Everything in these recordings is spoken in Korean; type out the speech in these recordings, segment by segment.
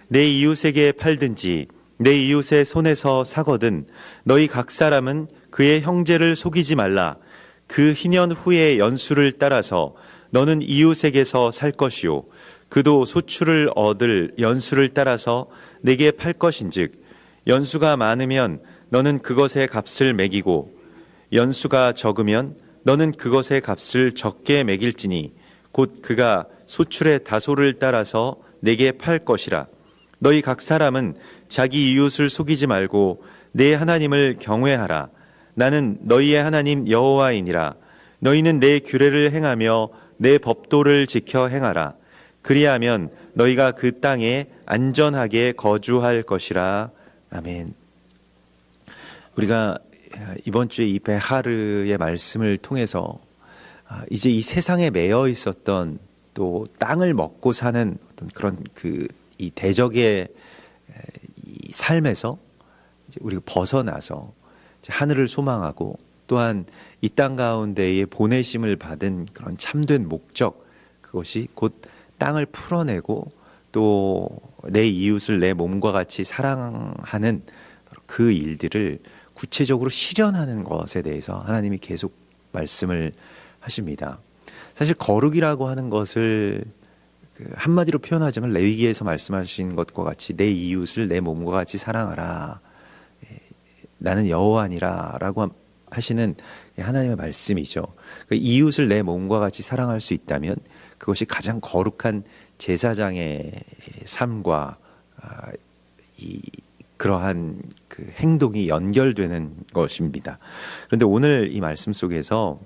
내 이웃에게 팔든지 내 이웃의 손에서 사거든 너희 각 사람은 그의 형제를 속이지 말라. 그 희년 후의 연수를 따라서 너는 이웃에게서 살 것이요 그도 소출을 얻을 연수를 따라서 내게 팔 것인즉 연수가 많으면 너는 그것의 값을 매기고 연수가 적으면 너는 그것의 값을 적게 매길지니 곧 그가 소출의 다소를 따라서 내게 팔 것이라. 너희 각 사람은 자기 이웃을 속이지 말고 내 하나님을 경외하라. 나는 너희의 하나님 여호와이니라. 너희는 내 규례를 행하며 내 법도를 지켜 행하라. 그리하면 너희가 그 땅에 안전하게 거주할 것이라. 아멘. 우리가 이번 주에 이 베하르의 말씀을 통해서 이제 이 세상에 매여 있었던 또 땅을 먹고 사는 어떤 그런 이 대적의 이 삶에서 이제 우리가 벗어나서 이제 하늘을 소망하고 또한 이 땅 가운데에 보내심을 받은 그런 참된 목적, 그것이 곧 땅을 풀어내고 또 내 이웃을 내 몸과 같이 사랑하는 그 일들을 구체적으로 실현하는 것에 대해서 하나님이 계속 말씀을 하십니다. 사실 거룩이라고 하는 것을 한마디로 표현하자면 레위기에서 말씀하신 것과 같이 내 이웃을 내 몸과 같이 사랑하라. 나는 여호와니라 라고 하시는 하나님의 말씀이죠. 이웃을 내 몸과 같이 사랑할 수 있다면 그것이 가장 거룩한 제사장의 삶과 그러한 그 행동이 연결되는 것입니다. 그런데 오늘 이 말씀 속에서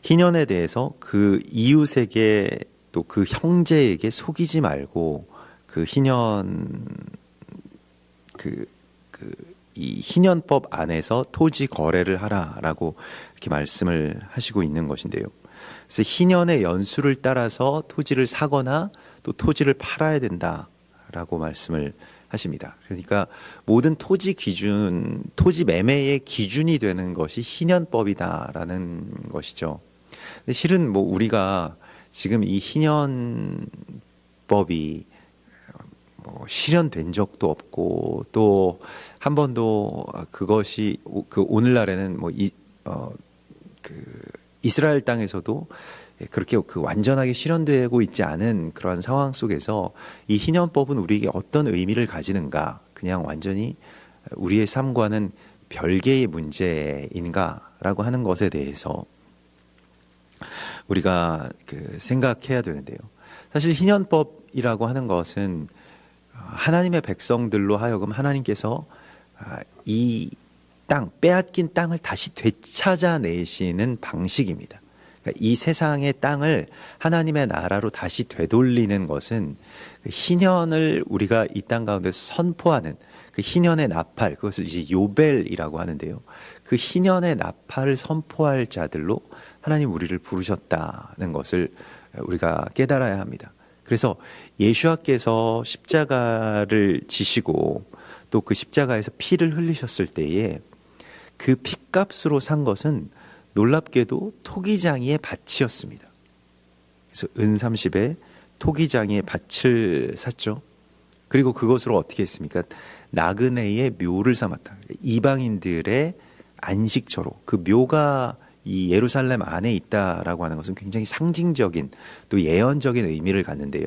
희년에 대해서 그 이웃에게 또 그 형제에게 속이지 말고 그 희년 이 희년법 안에서 토지 거래를 하라라고 이렇게 말씀을 하시고 있는 것인데요. 그래서 희년의 연수를 따라서 토지를 사거나 또 토지를 팔아야 된다라고 말씀을 하십니다. 그러니까 모든 토지 매매의 기준이 되는 것이 희년법이다라는 것이죠. 근데 실은 우리가 지금 이 희년법이 실현된 적도 없고 또 한 번도 그것이 오늘날에는 이스라엘 땅에서도 그렇게 완전하게 실현되고 있지 않은 그러한 상황 속에서 이 희년법은 우리에게 어떤 의미를 가지는가, 그냥 완전히 우리의 삶과는 별개의 문제인가라고 하는 것에 대해서 우리가 생각해야 되는데요. 사실 희년법이라고 하는 것은 하나님의 백성들로 하여금 하나님께서 이 땅, 빼앗긴 땅을 다시 되찾아내시는 방식입니다. 그러니까 이 세상의 땅을 하나님의 나라로 다시 되돌리는 것은 희년을 우리가 이 땅 가운데서 선포하는 그 희년의 나팔, 그것을 이제 요벨이라고 하는데요. 그 희년의 나팔을 선포할 자들로 하나님 우리를 부르셨다는 것을 우리가 깨달아야 합니다. 그래서 예수께서 십자가를 지시고 또 그 십자가에서 피를 흘리셨을 때에 그 피값으로 산 것은 놀랍게도 토기장이의 밭이었습니다. 그래서 은 30에 토기장이의 밭을 샀죠. 그리고 그것으로 어떻게 했습니까? 나그네의 묘를 삼았다. 이방인들의 안식처로, 그 묘가 이 예루살렘 안에 있다라고 하는 것은 굉장히 상징적인 또 예언적인 의미를 갖는데요.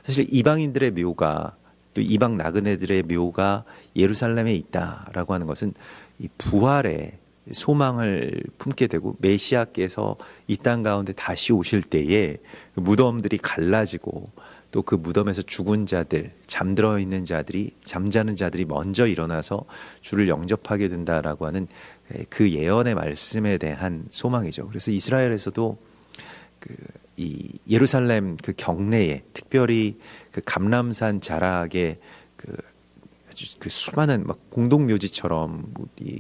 사실 이방인들의 묘가 또 이방 나그네들의 묘가 예루살렘에 있다라고 하는 것은 이 부활의 소망을 품게 되고 메시아께서 이 땅 가운데 다시 오실 때에 무덤들이 갈라지고 또 그 무덤에서 죽은 자들, 잠들어 있는 자들이, 잠자는 자들이 먼저 일어나서 주를 영접하게 된다라고 하는 그 예언의 말씀에 대한 소망이죠. 그래서 이스라엘에서도 이 예루살렘 그 경내에, 특별히 그 감람산 자락에 그 수많은 공동묘지처럼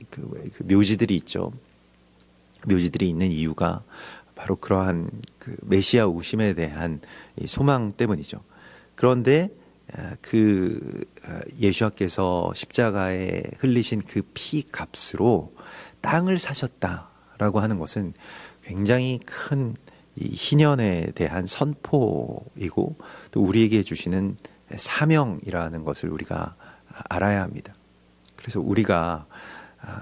그 묘지들이 있죠. 묘지들이 있는 이유가 바로 그러한 그 메시아 오심에 대한 소망 때문이죠. 그런데 예수께서 십자가에 흘리신 그 피 값으로 땅을 사셨다라고 하는 것은 굉장히 큰 이 희년에 대한 선포이고 또 우리에게 주시는 사명이라는 것을 우리가 알아야 합니다. 그래서 우리가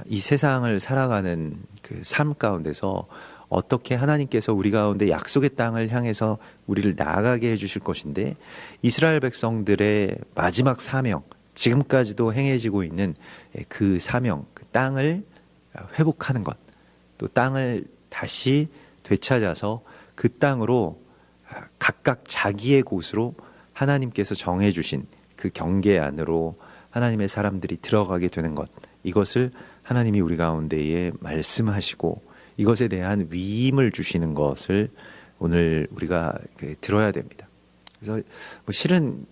이 세상을 살아가는 그 삶 가운데서 어떻게 하나님께서 우리 가운데 약속의 땅을 향해서 우리를 나아가게 해주실 것인데, 이스라엘 백성들의 마지막 사명, 지금까지도 행해지고 있는 그 사명, 그 땅을 회복하는 것, 또 땅을 다시 되찾아서 그 땅으로 각각 자기의 곳으로 하나님께서 정해주신 그 경계 안으로 하나님의 사람들이 들어가게 되는 것, 이것을 하나님이 우리 가운데에 말씀하시고 이것에 대한 위임을 주시는 것을 오늘 우리가 들어야 됩니다. 그래서 실은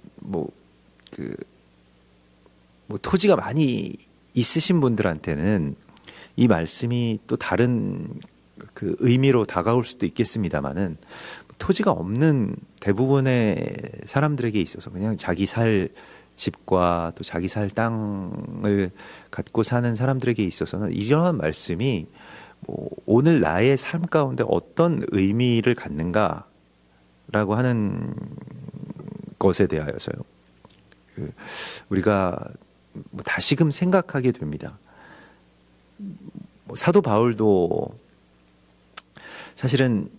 토지가 많이 있으신 분들한테는 이 말씀이 또 다른 그 의미로 다가올 수도 있겠습니다만은, 토지가 없는 대부분의 사람들에게 있어서 그냥 자기 살 집과 또 자기 살 땅을 갖고 사는 사람들에게 있어서는 이러한 말씀이 오늘 나의 삶 가운데 어떤 의미를 갖는가라고 하는 것에 대하여서요, 우리가 다시금 생각하게 됩니다. 사도 바울도 사실은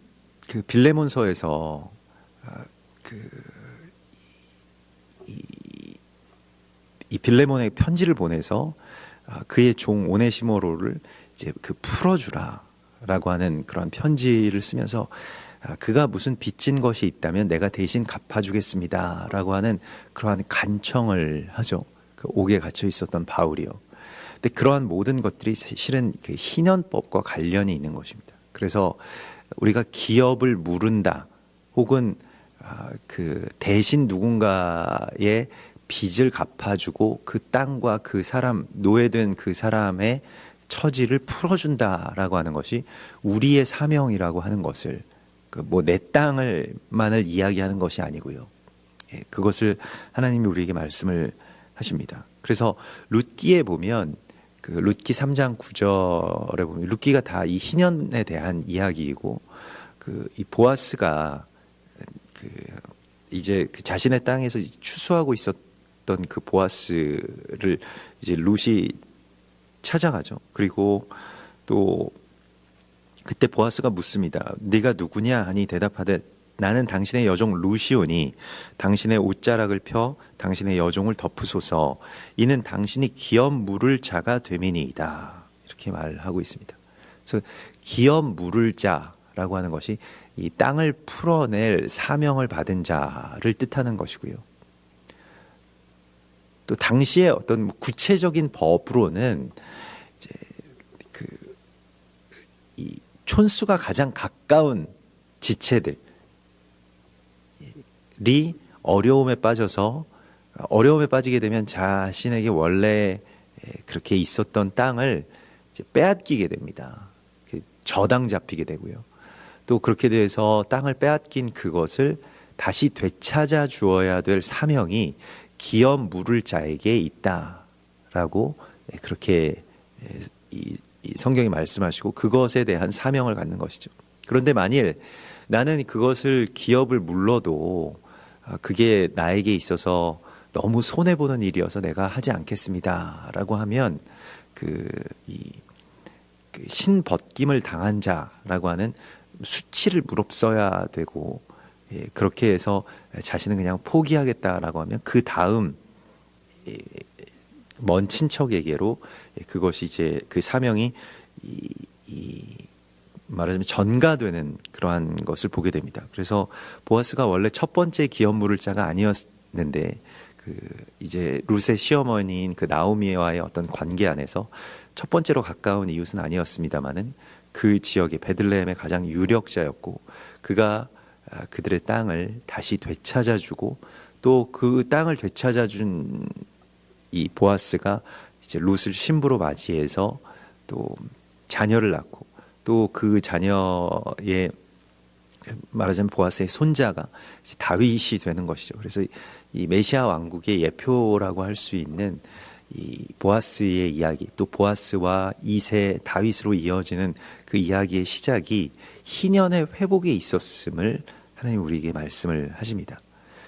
그 빌레몬서에서 이 빌레몬의 편지를 보내서 그의 종 오네시모로를 이제 풀어주라라고 하는 그런 편지를 쓰면서 그가 무슨 빚진 것이 있다면 내가 대신 갚아주겠습니다라고 하는 그러한 간청을 하죠. 그 옥에 갇혀 있었던 바울이요. 근데 그러한 모든 것들이 실은 그 희년법과 관련이 있는 것입니다. 그래서 우리가 기업을 물은다, 혹은 그 대신 누군가의 빚을 갚아주고 그 땅과 그 사람, 노예된 그 사람의 처지를 풀어준다라고 하는 것이 우리의 사명이라고 하는 것을, 내 땅을만을 이야기하는 것이 아니고요. 그것을 하나님이 우리에게 말씀을 하십니다. 그래서 룻기에 보면 그 룻기 3장 9절에 보면 룻기가 다 이 희년에 대한 이야기이고, 이 보아스가 이제 그 자신의 땅에서 추수하고 있었던 그 보아스를 이제 룻이 찾아가죠. 그리고 또 그때 보아스가 묻습니다. 네가 누구냐 하니 대답하되 나는 당신의 여종 룻이오니 당신의 옷자락을 펴 당신의 여종을 덮으소서. 이는 당신이 기업 물을 자가 됨이니이다. 이렇게 말하고 있습니다. 그래서 기업 물을 자라고 하는 것이 이 땅을 풀어낼 사명을 받은 자를 뜻하는 것이고요. 또 당시에 어떤 구체적인 법으로는 이제 이 촌수가 가장 가까운 지체들이 어려움에 빠지게 되면 자신에게 원래 그렇게 있었던 땅을 이제 빼앗기게 됩니다. 저당 잡히게 되고요. 또 그렇게 돼서 땅을 빼앗긴 그것을 다시 되찾아 주어야 될 사명이 기업 물을 자에게 있다라고 그렇게 이 성경이 말씀하시고 그것에 대한 사명을 갖는 것이죠. 그런데 만일 나는 그것을 기업을 물러도 그게 나에게 있어서 너무 손해보는 일이어서 내가 하지 않겠습니다라고 하면 그 신벗김을 당한 자라고 하는 수치를 무릅써야 되고, 그렇게 해서 자신은 그냥 포기하겠다라고 하면 그 다음 먼 친척에게로 그것이 이제 그 사명이 말하자면 전가되는 그러한 것을 보게 됩니다. 그래서 보아스가 원래 첫 번째 기업 물을 자가 아니었는데 이제 룻의 시어머니인 그 나오미와의 어떤 관계 안에서 첫 번째로 가까운 이웃은 아니었습니다만은 그 지역의 베들레헴의 가장 유력자였고, 그가 그들의 땅을 다시 되찾아주고 또 그 땅을 되찾아준 이 보아스가 이제 룻을 신부로 맞이해서 또 자녀를 낳고, 또 그 자녀의 말하자면 보아스의 손자가 다윗이 되는 것이죠. 그래서 이 메시아 왕국의 예표라고 할 수 있는 이 보아스의 이야기, 또 보아스와 2세 다윗으로 이어지는 그 이야기의 시작이 희년의 회복에 있었음을 하나님 우리에게 말씀을 하십니다.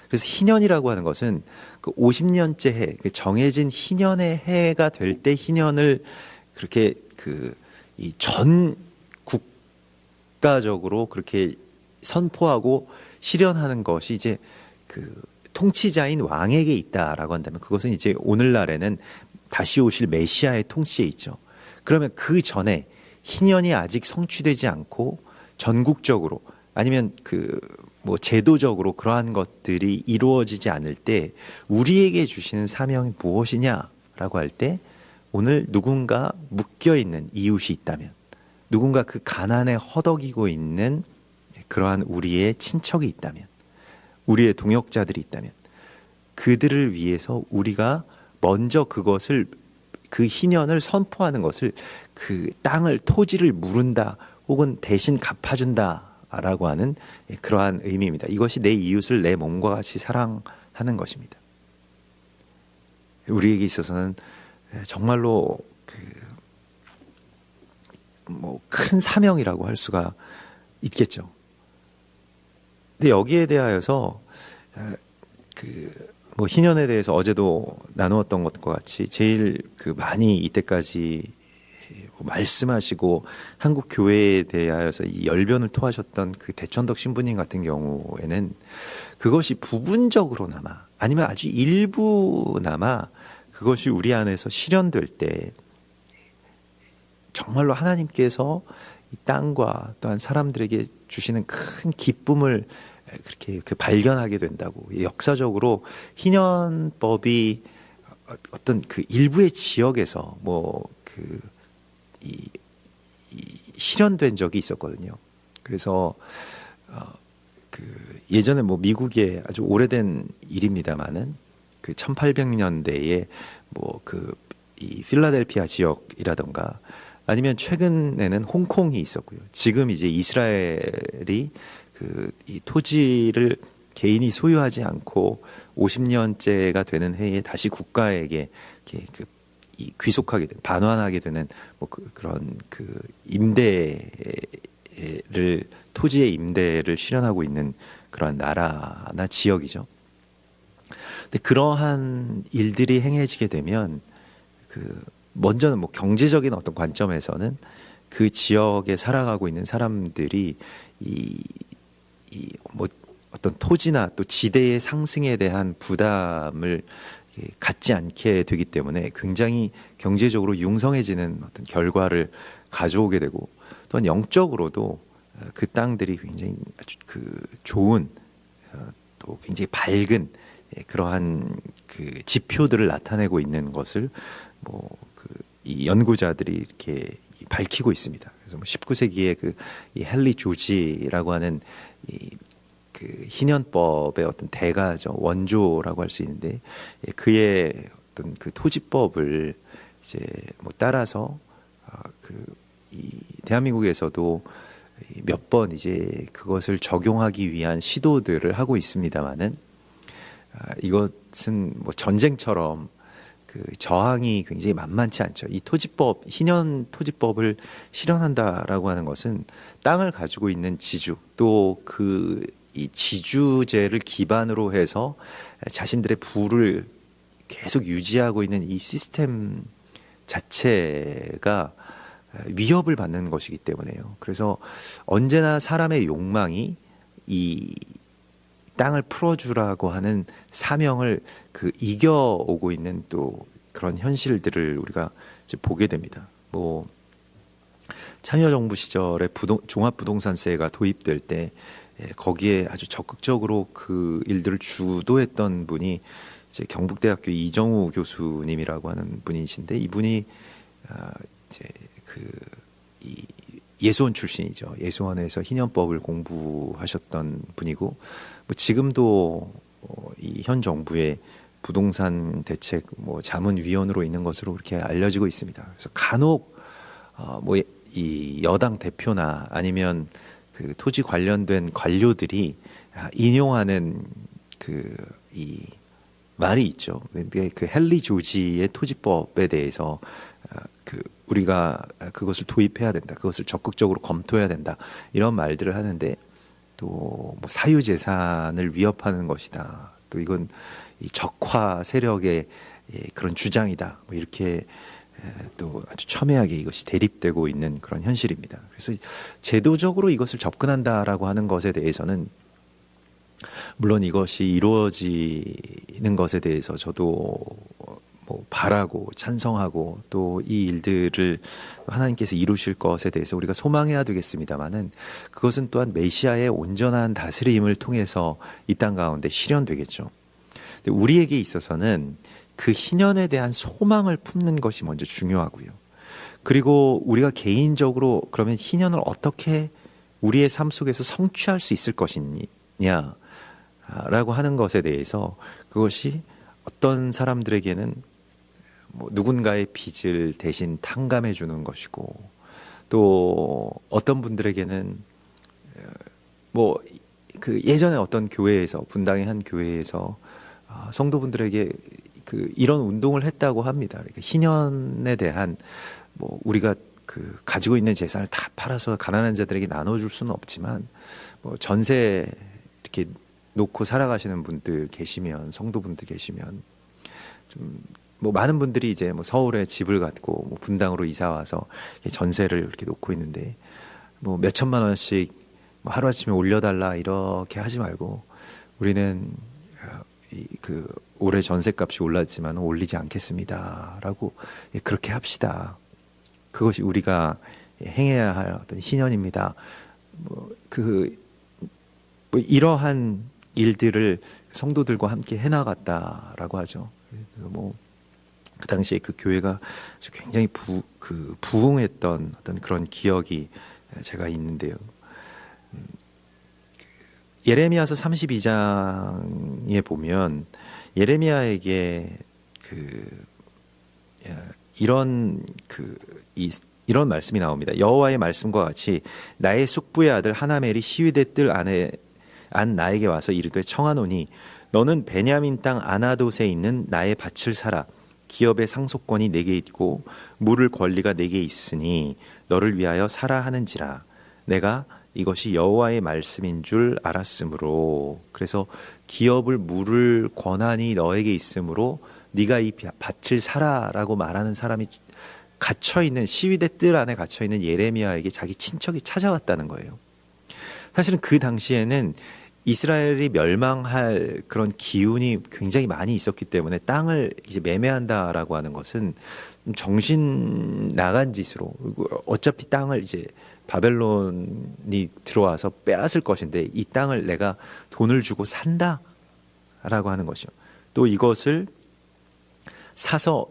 그래서 희년이라고 하는 것은 그 50년째 해, 그 정해진 희년의 해가 될 때 희년을 그렇게 그 이 전 국가적으로 그렇게 선포하고 실현하는 것이 이제 그 통치자인 왕에게 있다라고 한다면, 그것은 이제 오늘날에는 다시 오실 메시아의 통치에 있죠. 그러면 그 전에 희년이 아직 성취되지 않고 전국적으로 아니면 그 뭐 제도적으로 그러한 것들이 이루어지지 않을 때 우리에게 주시는 사명이 무엇이냐라고 할 때, 오늘 누군가 묶여 있는 이웃이 있다면, 누군가 그 가난에 허덕이고 있는 그러한 우리의 친척이 있다면, 우리의 동역자들이 있다면, 그들을 위해서 우리가 먼저 그것을, 그 희년을 선포하는 것을, 그 땅을, 토지를 무른다 혹은 대신 갚아준다라고 하는 그러한 의미입니다. 이것이 내 이웃을 내 몸과 같이 사랑하는 것입니다. 우리에게 있어서는 정말로 그 뭐 큰 사명이라고 할 수가 있겠죠. 근데 여기에 대하여서 그 뭐 희년에 대해서 어제도 나누었던 것과 같이 제일 그 많이 이때까지 말씀하시고 한국 교회에 대하여서 이 열변을 토하셨던 그 대천덕 신부님 같은 경우에는 그것이 부분적으로나마 아니면 아주 일부나마 그것이 우리 안에서 실현될 때 정말로 하나님께서 이 땅과 또한 사람들에게 주시는 큰 기쁨을 그렇게 발견하게 된다고. 역사적으로 희년법이 어떤 그 일부의 지역에서 이 실현된 적이 있었거든요. 그래서 그 예전에 뭐 미국의 아주 오래된 일입니다만은 그 1800년대에 뭐 그 이 필라델피아 지역이라던가 아니면 최근에는 홍콩이 있었고요. 지금 이제 이스라엘이 그 이 토지를 개인이 소유하지 않고 50년째가 되는 해에 다시 국가에게 이렇게 이 귀속하게 되는, 반환하게 되는 뭐 그런 그 임대를, 토지의 임대를 실현하고 있는 그런 나라나 지역이죠. 근데 그러한 일들이 행해지게 되면 그 먼저는 뭐 경제적인 어떤 관점에서는 그 지역에 살아가고 있는 사람들이 이 뭐 어떤 토지나 또 지대의 상승에 대한 부담을 갖지 않게 되기 때문에 굉장히 경제적으로 융성해지는 어떤 결과를 가져오게 되고, 또한 영적으로도 그 땅들이 굉장히 아주 그 좋은 또 굉장히 밝은 그러한 그 지표들을 나타내고 있는 것을 뭐 이 연구자들이 이렇게 밝히고 있습니다. 그래서 뭐 19세기에 그 이 헨리 조지라고 하는 그 희년법의 어떤 대가죠, 원조라고 할 수 있는데, 그의 어떤 그 토지법을 이제 뭐 따라서 이 대한민국에서도 몇 번 이제 그것을 적용하기 위한 시도들을 하고 있습니다만은, 이것은 뭐 전쟁처럼 그 저항이 굉장히 만만치 않죠. 이 토지법, 희년 토지법을 실현한다라고 하는 것은 땅을 가지고 있는 지주, 또 그 이 지주제를 기반으로 해서 자신들의 부를 계속 유지하고 있는 이 시스템 자체가 위협을 받는 것이기 때문에요. 그래서 언제나 사람의 욕망이 이 땅을 풀어주라고 하는 사명을 그 이겨오고 있는 또 그런 현실들을 우리가 이제 보게 됩니다. 뭐 참여정부 시절에 종합부동산세가 도입될 때 거기에 아주 적극적으로 그 일들을 주도했던 분이 이제 경북대학교 이정우 교수님이라고 하는 분이신데, 이분이 이제 이 예수원 출신이죠. 예수원에서 희년법을 공부하셨던 분이고, 뭐 지금도 이 현 정부의 부동산 대책 뭐 자문위원으로 있는 것으로 그렇게 알려지고 있습니다. 그래서 간혹 뭐 이 여당 대표나 아니면 그 토지 관련된 관료들이 인용하는 그 이 말이 있죠. 그 헨리 조지의 토지법에 대해서 그 우리가 그것을 도입해야 된다, 그것을 적극적으로 검토해야 된다, 이런 말들을 하는데, 또 뭐 사유재산을 위협하는 것이다, 또 이건 이 적화 세력의 그런 주장이다. 뭐 이렇게 또 아주 첨예하게 이것이 대립되고 있는 그런 현실입니다. 그래서 제도적으로 이것을 접근한다라고 하는 것에 대해서는 물론 이것이 이루어지는 것에 대해서 저도 뭐 바라고 찬성하고 또 이 일들을 하나님께서 이루실 것에 대해서 우리가 소망해야 되겠습니다만은 그것은 또한 메시아의 온전한 다스림을 통해서 이 땅 가운데 실현되겠죠. 근데 우리에게 있어서는 그 희년에 대한 소망을 품는 것이 먼저 중요하고요. 그리고 우리가 개인적으로 그러면 희년을 어떻게 우리의 삶 속에서 성취할 수 있을 것이냐 라고 하는 것에 대해서 그것이 어떤 사람들에게는 뭐 누군가의 빚을 대신 탕감해 주는 것이고 또 어떤 분들에게는 뭐 그 예전에 어떤 교회에서 분당의 한 교회에서 성도분들에게 그 이런 운동을 했다고 합니다. 그러니까 희년에 대한 뭐 우리가 그 가지고 있는 재산을 다 팔아서 가난한 자들에게 나눠줄 수는 없지만 뭐 전세 이렇게 놓고 살아가시는 분들 계시면 성도분들 계시면 좀 뭐 많은 분들이 이제 뭐 서울에 집을 갖고 뭐 분당으로 이사 와서 전세를 이렇게 놓고 있는데 뭐 몇 천만 원씩 뭐 하루아침에 올려달라 이렇게 하지 말고 우리는 그 올해 전세값이 올랐지만 올리지 않겠습니다라고 그렇게 합시다. 그것이 우리가 행해야 할 어떤 희년입니다. 뭐 이러한 일들을 성도들과 함께 해나갔다라고 하죠. 뭐 그 당시에 그 교회가 굉장히 부흥했던 어떤 그런 기억이 제가 있는데요. 예레미야서 32장에 보면 예레미야에게 이런 말씀이 나옵니다. 여호와의 말씀과 같이 나의 숙부의 아들 하나멜이 시위대 뜰 안에 안 나에게 와서 이르되 청하노니 너는 베냐민 땅 아나돗에 있는 나의 밭을 사라. 기업의 상속권이 내게 있고 물을 권리가 내게 있으니 너를 위하여 사라 하는지라. 내가 이것이 여호와의 말씀인 줄 알았으므로. 그래서 기업을 물을 권한이 너에게 있으므로 네가 이 밭을 사라라고 말하는 사람이 갇혀있는 시위대 뜰 안에 갇혀있는 예레미야에게 자기 친척이 찾아왔다는 거예요. 사실은 그 당시에는 이스라엘이 멸망할 그런 기운이 굉장히 많이 있었기 때문에 땅을 이제 매매한다라고 하는 것은 정신 나간 짓으로 어차피 땅을 이제 바벨론이 들어와서 빼앗을 것인데 이 땅을 내가 돈을 주고 산다라고 하는 것이요. 또 이것을 사서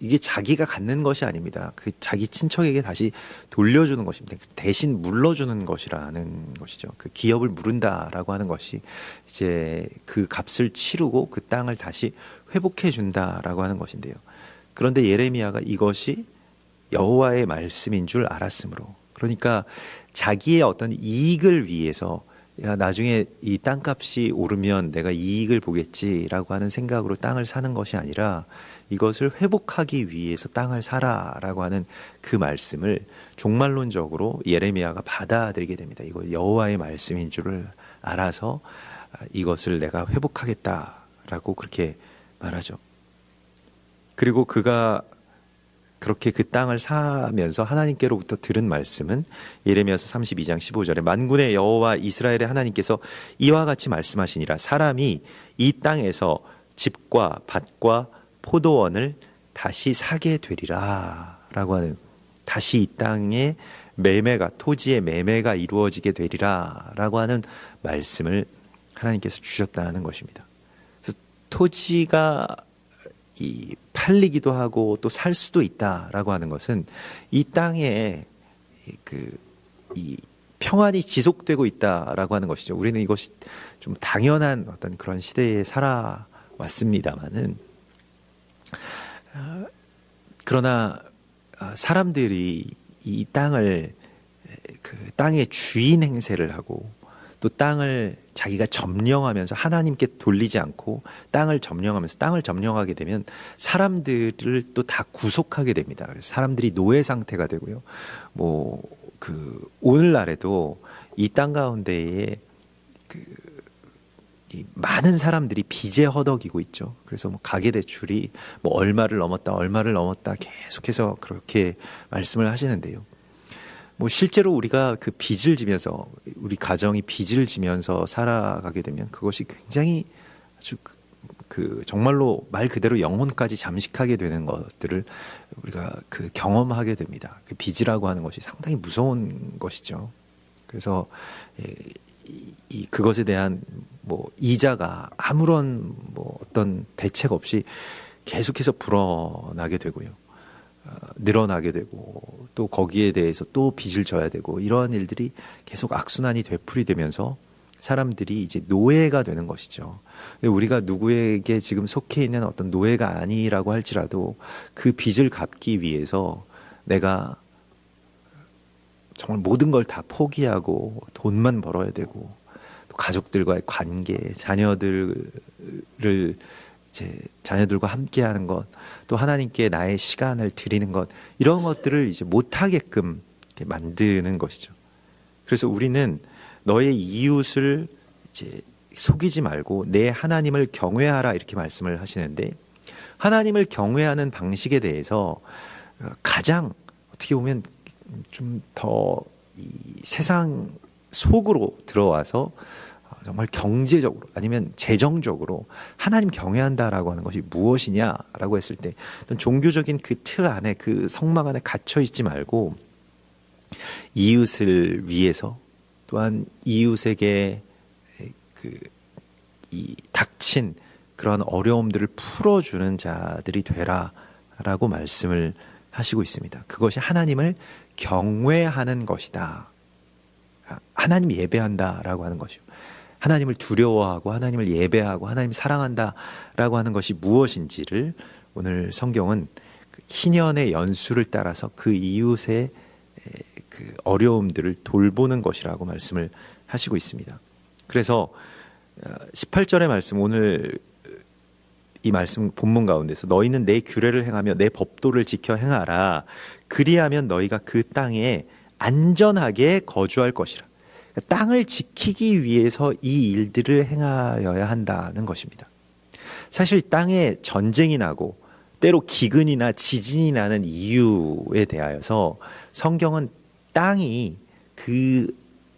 이게 자기가 갖는 것이 아닙니다. 그 자기 친척에게 다시 돌려주는 것입니다. 대신 물러주는 것이라는 것이죠. 그 기업을 물은다라고 하는 것이 이제 그 값을 치르고 그 땅을 다시 회복해 준다라고 하는 것인데요. 그런데 예레미야가 이것이 여호와의 말씀인 줄 알았으므로, 그러니까 자기의 어떤 이익을 위해서 야, 나중에 이 땅값이 오르면 내가 이익을 보겠지라고 하는 생각으로 땅을 사는 것이 아니라 이것을 회복하기 위해서 땅을 사라라고 하는 그 말씀을 종말론적으로 예레미야가 받아들이게 됩니다. 이거 여호와의 말씀인 줄을 알아서 이것을 내가 회복하겠다라고 그렇게 말하죠. 그리고 그가 그렇게 그 땅을 사면서 하나님께로부터 들은 말씀은 예레미야서 32장 15절에 만군의 여호와 이스라엘의 하나님께서 이와 같이 말씀하시니라. 사람이 이 땅에서 집과 밭과 포도원을 다시 사게 되리라 라고 하는, 다시 이 땅의 매매가, 토지의 매매가 이루어지게 되리라 라고 하는 말씀을 하나님께서 주셨다는 것입니다. 그래서 토지가 팔리기도 하고 또 살 수도 있다라고 하는 것은 이 땅에 이 평안이 지속되고 있다라고 하는 것이죠. 우리는 이것이 좀 당연한 어떤 그런 시대에 살아왔습니다만은, 그러나 사람들이 이 땅을 땅의 주인 행세를 하고 또 땅을 자기가 점령하면서 하나님께 돌리지 않고 땅을 점령하면서, 땅을 점령하게 되면 사람들을 또 다 구속하게 됩니다. 그래서 사람들이 노예 상태가 되고요. 오늘날에도 이 땅 가운데에 이 많은 사람들이 빚에 허덕이고 있죠. 그래서 뭐 가계 대출이 뭐 얼마를 넘었다 계속해서 그렇게 말씀을 하시는데요. 뭐 실제로 우리가 그 빚을 지면서 우리 가정이 빚을 지면서 살아가게 되면 그것이 굉장히 아주 그 정말로 말 그대로 영혼까지 잠식하게 되는 것들을 우리가 그 경험하게 됩니다. 그 빚이라고 하는 것이 상당히 무서운 것이죠. 그래서 그것에 대한 뭐 이자가 아무런 뭐 어떤 대책 없이 계속해서 불어나게 되고요. 늘어나게 되고 또 거기에 대해서 또 빚을 져야 되고 이러한 일들이 계속 악순환이 되풀이되면서 사람들이 이제 노예가 되는 것이죠. 우리가 누구에게 지금 속해 있는 어떤 노예가 아니라고 할지라도 그 빚을 갚기 위해서 내가 정말 모든 걸 다 포기하고 돈만 벌어야 되고 또 가족들과의 관계, 자녀들과 함께하는 것, 또 하나님께 나의 시간을 드리는 것 이런 것들을 이제 못하게끔 만드는 것이죠. 그래서 우리는 너의 이웃을 이제 속이지 말고 내 하나님을 경외하라 이렇게 말씀을 하시는데 하나님을 경외하는 방식에 대해서 가장 어떻게 보면 좀 더 이 세상 속으로 들어와서 정말 경제적으로 아니면 재정적으로 하나님 경외한다라고 하는 것이 무엇이냐라고 했을 때 어떤 종교적인 그 틀 안에 그 성막 안에 갇혀 있지 말고 이웃을 위해서 또한 이웃에게 이 닥친 그런 어려움들을 풀어주는 자들이 되라라고 말씀을 하시고 있습니다. 그것이 하나님을 경외하는 것이다. 하나님 예배한다라고 하는 것이요. 하나님을 두려워하고 하나님을 예배하고 하나님 사랑한다라고 하는 것이 무엇인지를 오늘 성경은 희년의 연수를 따라서 그 이웃의 그 어려움들을 돌보는 것이라고 말씀을 하시고 있습니다. 그래서 18절의 말씀 오늘 이 말씀 본문 가운데서 너희는 내 규례를 행하며 내 법도를 지켜 행하라. 그리하면 너희가 그 땅에 안전하게 거주할 것이라. 땅을 지키기 위해서 이 일들을 행하여야 한다는 것입니다. 사실 땅에 전쟁이 나고 때로 기근이나 지진이 나는 이유에 대하여서 성경은 땅이 그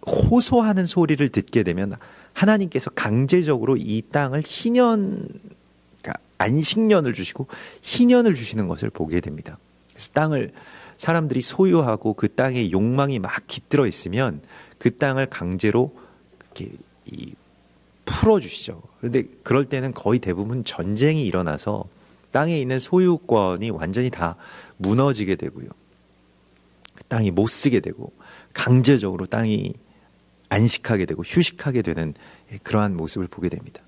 호소하는 소리를 듣게 되면 하나님께서 강제적으로 이 땅을 그러니까 안식년을 주시고 희년을 주시는 것을 보게 됩니다. 그래서 땅을 사람들이 소유하고 그 땅에 욕망이 막 깃들어 있으면 그 땅을 강제로 이렇게 풀어주시죠. 그런데 그럴 때는 거의 대부분 전쟁이 일어나서 땅에 있는 소유권이 완전히 다 무너지게 되고요. 그 땅이 못 쓰게 되고 강제적으로 땅이 안식하게 되고 휴식하게 되는 그러한 모습을 보게 됩니다.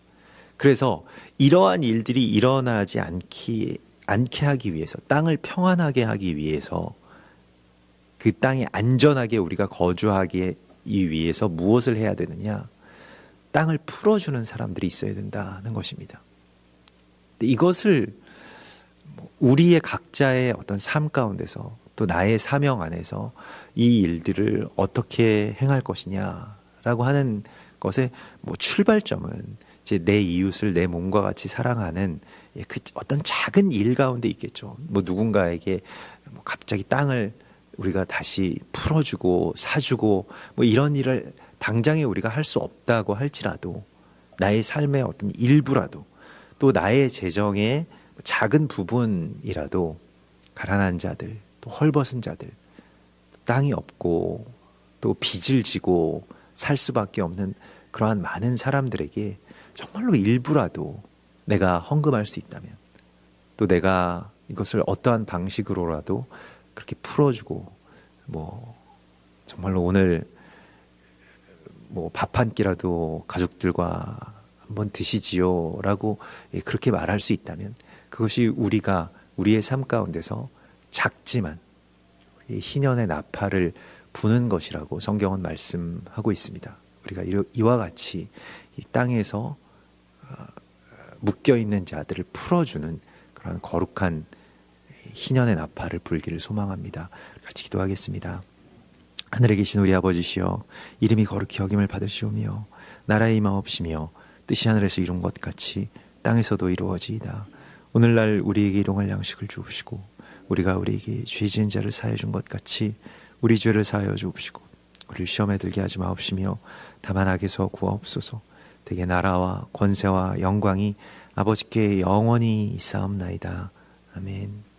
그래서 이러한 일들이 일어나지 않게 하기 위해서 땅을 평안하게 하기 위해서 그 땅에 안전하게 우리가 거주하기 위해서 무엇을 해야 되느냐? 땅을 풀어주는 사람들이 있어야 된다는 것입니다. 이것을 우리의 각자의 어떤 삶 가운데서 또 나의 사명 안에서 이 일들을 어떻게 행할 것이냐라고 하는 것의 출발점은 이제 내 이웃을 내 몸과 같이 사랑하는 그 어떤 작은 일 가운데 있겠죠. 누군가에게 갑자기 땅을 우리가 다시 풀어주고 사주고 이런 일을 당장에 우리가 할 수 없다고 할지라도 나의 삶의 어떤 일부라도 또 나의 재정의 작은 부분이라도 가난한 자들 또 헐벗은 자들 땅이 없고 또 빚을 지고 살 수밖에 없는 그러한 많은 사람들에게 정말로 일부라도 내가 헌금할 수 있다면 또 내가 이것을 어떠한 방식으로라도 그렇게 풀어주고 정말로 오늘 밥 한 끼라도 가족들과 한번 드시지요 라고 그렇게 말할 수 있다면 그것이 우리의 삶 가운데서 작지만 희년의 나팔을 부는 것이라고 성경은 말씀하고 있습니다. 우리가 이와 같이 이 땅에서 묶여있는 자들을 풀어주는 그런 거룩한 희년의 나팔을 불기를 소망합니다. 같이 기도하겠습니다. 하늘에 계신 우리 아버지시여 이름이 거룩히 여김을 받으시오며 나라의 임하옵시며 뜻이 하늘에서 이룬 것 같이 땅에서도 이루어지이다. 오늘날 우리에게 일용할 양식을 주옵시고 우리가 우리에게 죄 지은 자를 사하여 준 것 같이 우리 죄를 사하여 주옵시고 우리를 시험에 들게 하지 마옵시며 다만 악에서 구하옵소서. 대개 나라와 권세와 영광이 아버지께 영원히 있사옵나이다. 아멘.